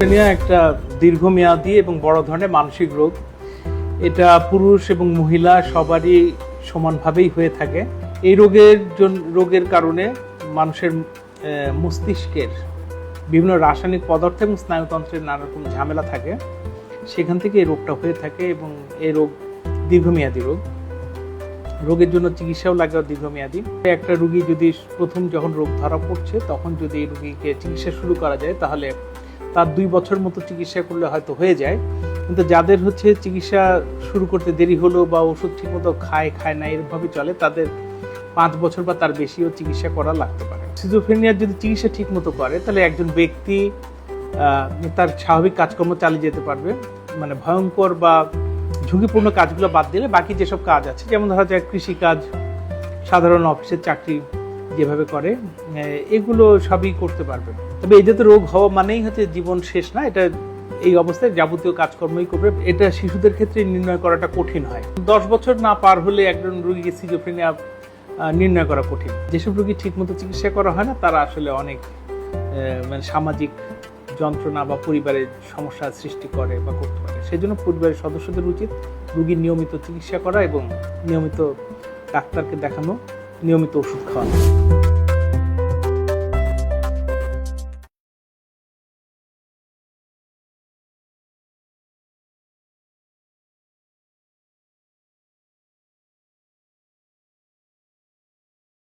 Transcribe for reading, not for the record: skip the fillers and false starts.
Schizophrenia একটা দীর্ঘমেয়াদী এবং বড় ধরনের মানসিক রোগ। এটা পুরুষ এবং মহিলা সবারই সমানভাবেই হয়ে থাকে। এই রোগের কারণে মানুষের মস্তিষ্কের বিভিন্ন রাসায়নিক পদার্থ এবং স্নায়ুতন্ত্রের নানা রকম ঝামেলা থাকে, সেখান থেকে এই রোগটা হয়ে থাকে এবং এই রোগ দীর্ঘমেয়াদী রোগ। রোগের জন্য চিকিৎসাও লাগে দীর্ঘমেয়াদী। একটা রোগী যদি প্রথম যখন রোগ ধরা পড়ছে তখন যদি এই রোগীকে চিকিৎসা শুরু করা যায় তাহলে তার 2 বছর মতো চিকিৎসা করলে হয়তো হয়ে যায়। কিন্তু যাদের চিকিৎসা শুরু করতে দেরি হলো বা ওষুধ ঠিকমতো খায় না এরকমভাবে চলে, তাদের 5 বছর বা তার বেশিও চিকিৎসা করা লাগতে পারে। সিজোফ্রেনিয়ার যদি চিকিৎসা ঠিকমতো করে তাহলে একজন ব্যক্তি তার স্বাভাবিক কাজকর্ম চালিয়ে যেতে পারবে। মানে ভয়ঙ্কর বা ঝুঁকিপূর্ণ কাজগুলো বাদ দিলে বাকি যেসব কাজ আছে, যেমন ধরা যায় কৃষিকাজ, সাধারণ অফিসের চাকরি যেভাবে করে, এগুলো সবই করতে পারবে। তবে এই যাতে রোগ হওয়া মানেই জীবন শেষ না, এটা এই অবস্থায় যাবতীয় কাজকর্মই করবে। এটা শিশুদের ক্ষেত্রে নির্ণয় করাটা কঠিন হয়। 10 বছর না পার হলে একজন রোগীকে সিজোফ্রেনিয়া নির্ণয় করা কঠিন। যেসব রোগী ঠিকমতো চিকিৎসা করা হয় না তারা আসলে অনেক সামাজিক যন্ত্রণা বা পরিবারের সমস্যার সৃষ্টি করে বা করতে পারে। সেই জন্য পরিবারের সদস্যদের উচিত রোগীর নিয়মিত চিকিৎসা করা এবং নিয়মিত ডাক্তারকে দেখানো, নিয়মিত ওষুধ খাওয়ানো।